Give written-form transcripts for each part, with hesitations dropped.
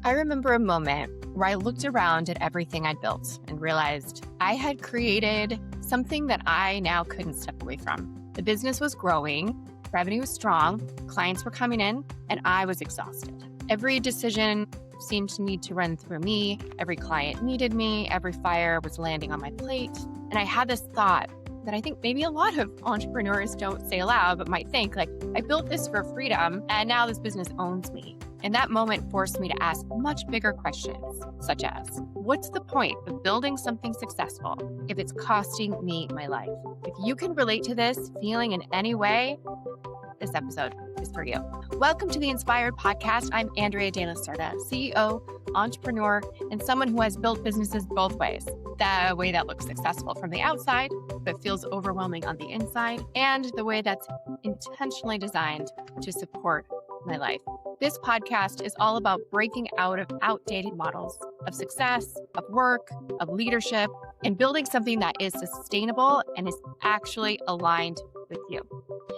I remember a moment where I looked around at everything I'd built and realized I had created something that I now couldn't step away from. The business was growing, revenue was strong, clients were coming in, and I was exhausted. Every decision seemed to need to run through me. Every client needed me. Every fire was landing on my plate. And I had this thought that I think maybe a lot of entrepreneurs don't say aloud, but might think, like, I built this for freedom, and now this business owns me. And that moment forced me to ask much bigger questions, such as, what's the point of building something successful if it's costing me my life? If you can relate to this feeling in any way, this episode is for you. Welcome to the Inspired Podcast. I'm Andrea De La Cerda, CEO, entrepreneur, and someone who has built businesses both ways. The way that looks successful from the outside, but feels overwhelming on the inside, and the way that's intentionally designed to support my life. This podcast is all about breaking out of outdated models of success, of work, of leadership, and building something that is sustainable and is actually aligned with you.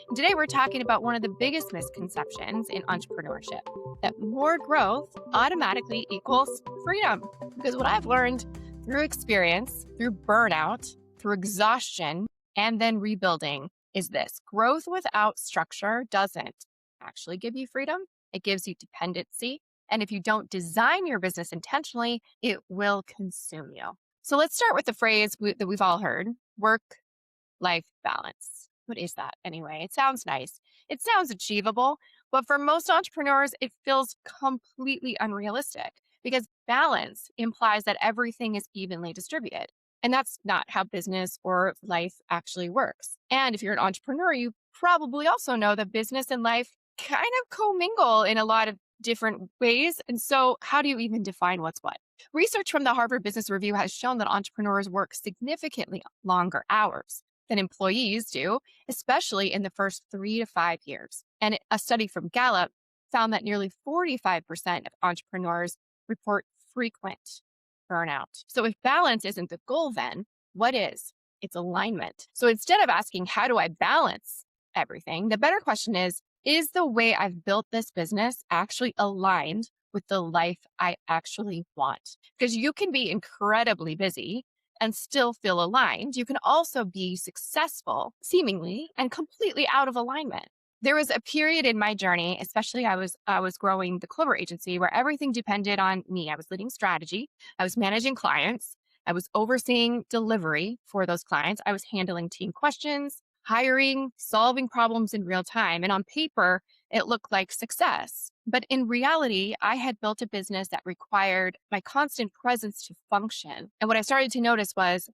And today we're talking about one of the biggest misconceptions in entrepreneurship, that more growth automatically equals freedom. Because what I've learned through experience, through burnout, through exhaustion, and then rebuilding is this: growth without structure doesn't actually give you freedom. It gives you dependency. And if you don't design your business intentionally, it will consume you. So let's start with the phrase that we've all heard: work-life balance. What is that anyway? It sounds nice. It sounds achievable, but for most entrepreneurs, it feels completely unrealistic because balance implies that everything is evenly distributed. And that's not how business or life actually works. And if you're an entrepreneur, you probably also know that business and life kind of commingle in a lot of different ways. And so how do you even define what's what? Research from the Harvard Business Review has shown that entrepreneurs work significantly longer hours than employees do, especially in the first 3 to 5 years. And a study from Gallup found that nearly 45% of entrepreneurs report frequent burnout. So if balance isn't the goal, then what is? It's alignment. So instead of asking, how do I balance everything? The better question is the way I've built this business actually aligned with the life I actually want? Because you can be incredibly busy and still feel aligned. You can also be successful, seemingly, and completely out of alignment. There was a period in my journey, especially I was growing the Clover agency, where everything depended on me. I was leading strategy. I was managing clients. I was overseeing delivery for those clients. I was handling team questions, hiring, solving problems in real time. And on paper, it looked like success. But in reality, I had built a business that required my constant presence to function. And what I started to notice was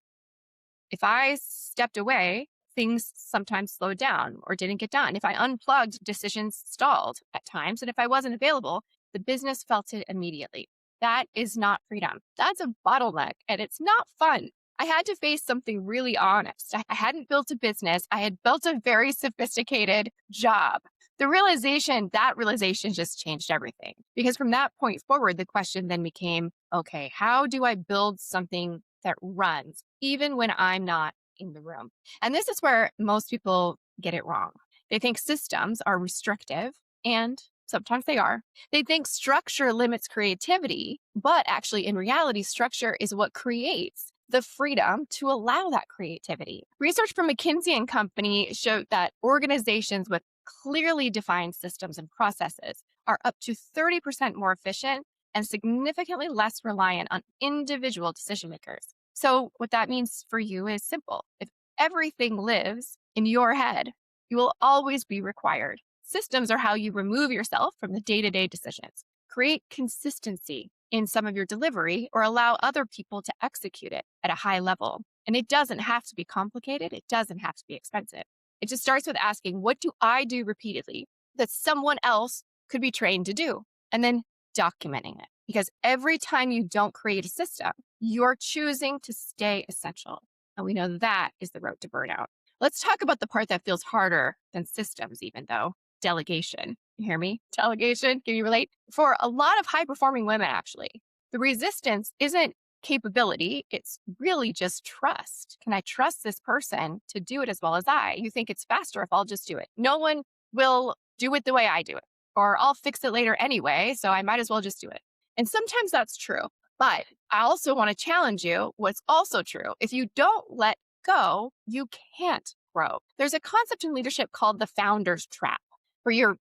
if I stepped away, things sometimes slowed down or didn't get done. If I unplugged, decisions stalled at times. And if I wasn't available, the business felt it immediately. That is not freedom. That's a bottleneck, and it's not fun. I had to face something really honest. I hadn't built a business. I had built a very sophisticated job. That realization just changed everything. Because from that point forward, the question then became, okay, how do I build something that runs even when I'm not in the room? And this is where most people get it wrong. They think systems are restrictive, and sometimes they are. They think structure limits creativity, but actually in reality, structure is what creates the freedom to allow that creativity. Research from McKinsey and Company showed that organizations with clearly defined systems and processes are up to 30% more efficient and significantly less reliant on individual decision makers. So what that means for you is simple. If everything lives in your head, you will always be required. Systems are how you remove yourself from the day-to-day decisions, create consistency in some of your delivery, or allow other people to execute it at a high level. And it doesn't have to be complicated. It doesn't have to be expensive. It just starts with asking, what do I do repeatedly that someone else could be trained to do? And then documenting it. Because every time you don't create a system, you're choosing to stay essential. And we know that is the road to burnout. Let's talk about the part that feels harder than systems, even though: delegation. You hear me? Delegation. Can you relate? For a lot of high-performing women, actually, the resistance isn't capability. It's really just trust. Can I trust this person to do it as well as I? You think it's faster if I'll just do it. No one will do it the way I do it, or I'll fix it later anyway, so I might as well just do it. And sometimes that's true. But I also want to challenge you what's also true. If you don't let go, you can't grow. There's a concept in leadership called the founder's trap, where your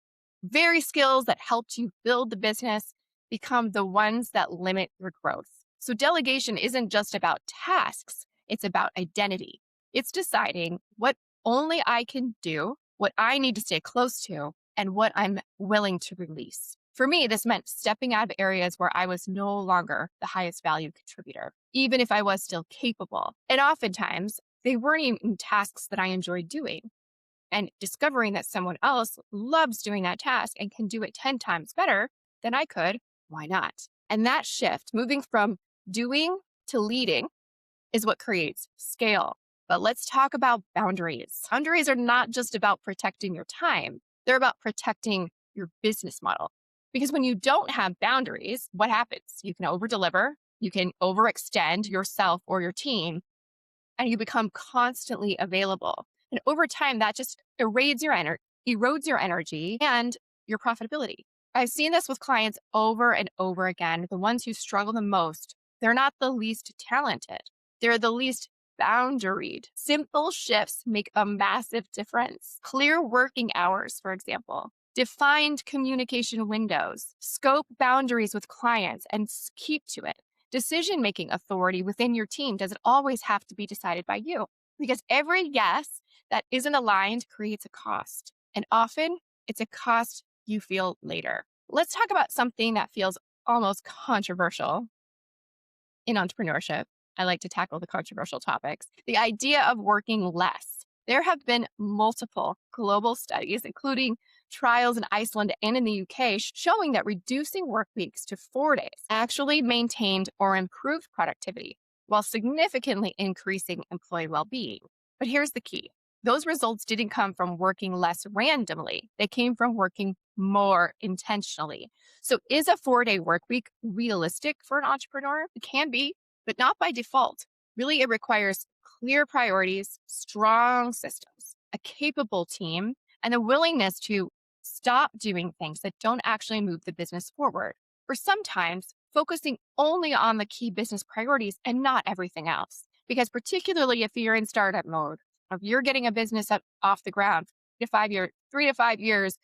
very skills that helped you build the business become the ones that limit your growth. So delegation isn't just about tasks, it's about identity. It's deciding what only I can do, what I need to stay close to, and what I'm willing to release. For me, this meant stepping out of areas where I was no longer the highest value contributor, even if I was still capable. And oftentimes, they weren't even tasks that I enjoyed doing. And discovering that someone else loves doing that task and can do it 10 times better than I could, why not? And that shift, moving from doing to leading, is what creates scale. But let's talk about boundaries. Boundaries are not just about protecting your time. They're about protecting your business model. Because when you don't have boundaries, what happens? You can over-deliver, you can overextend yourself or your team, and you become constantly available. And over time, that just erodes your energy and your profitability. I've seen this with clients over and over again. The ones who struggle the most, they're not the least talented. They're the least boundaried. Simple shifts make a massive difference. Clear working hours, for example. Defined communication windows. Scope boundaries with clients and keep to it. Decision-making authority within your team doesn't always have to be decided by you, because every yes that isn't aligned creates a cost. And often it's a cost you feel later. Let's talk about something that feels almost controversial in entrepreneurship. I like to tackle the controversial topics. The idea of working less. There have been multiple global studies, including trials in Iceland and in the UK, showing that reducing work weeks to 4 days actually maintained or improved productivity while significantly increasing employee well-being. But here's the key. Those results didn't come from working less randomly. They came from working more intentionally. So is a 4-day work week realistic for an entrepreneur? It can be, but not by default. Really, it requires clear priorities, strong systems, a capable team, and the willingness to stop doing things that don't actually move the business forward. Or sometimes focusing only on the key business priorities and not everything else. Because particularly if you're in startup mode, if you're getting a business off the ground, 3 to 5 years,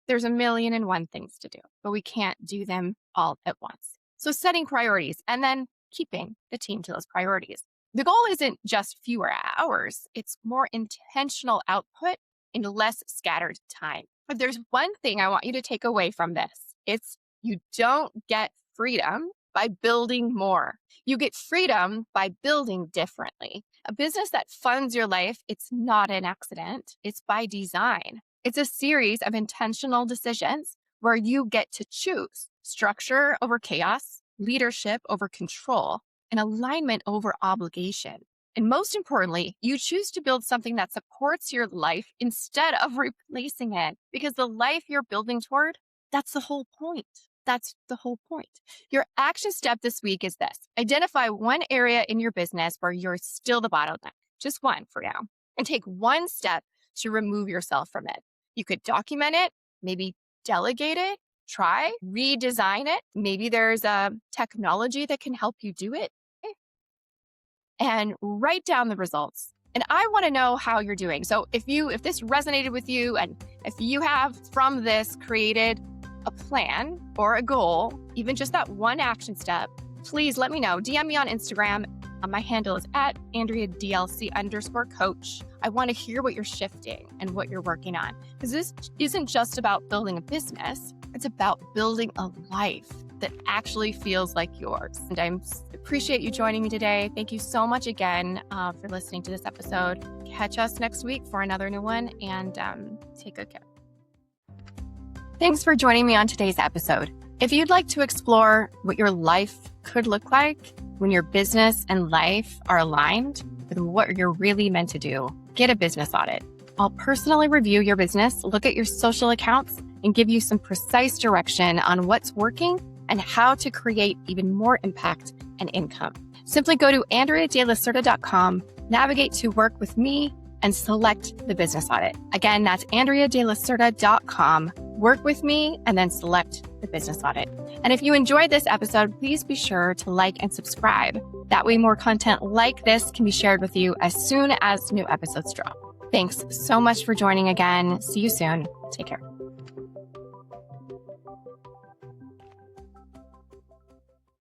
there's a million and one things to do, but we can't do them all at once. So setting priorities and then keeping the team to those priorities. The goal isn't just fewer hours, it's more intentional output in less scattered time. If there's one thing I want you to take away from this, it's you don't get freedom by building more. You get freedom by building differently. A business that funds your life, it's not an accident, it's by design. It's a series of intentional decisions where you get to choose structure over chaos, leadership over control, and alignment over obligation. And most importantly, you choose to build something that supports your life instead of replacing it, because the life you're building toward, that's the whole point. That's the whole point. Your action step this week is this. Identify one area in your business where you're still the bottleneck, just one for now, and take one step to remove yourself from it. You could document it, maybe delegate it, try, redesign it. Maybe there's a technology that can help you do it. And write down the results. And I want to know how you're doing. So if this resonated with you, and if you have from this created a plan or a goal, even just that one action step, please let me know. DM me on Instagram. My handle is @AndreaDLC_coach. I want to hear what you're shifting and what you're working on. Because this isn't just about building a business. It's about building a life that actually feels like yours. And I appreciate you joining me today. Thank you so much again for listening to this episode. Catch us next week for another new one, and take good care. Thanks for joining me on today's episode. If you'd like to explore what your life could look like when your business and life are aligned with what you're really meant to do, get a business audit. I'll personally review your business, look at your social accounts, and give you some precise direction on what's working and how to create even more impact and income. Simply go to AndreaDelacerda.com, navigate to work with me, and select the business audit. Again, that's AndreaDelacerda.com. Work with me and then select the business audit. And if you enjoyed this episode, please be sure to like and subscribe. That way more content like this can be shared with you as soon as new episodes drop. Thanks so much for joining again. See you soon. Take care.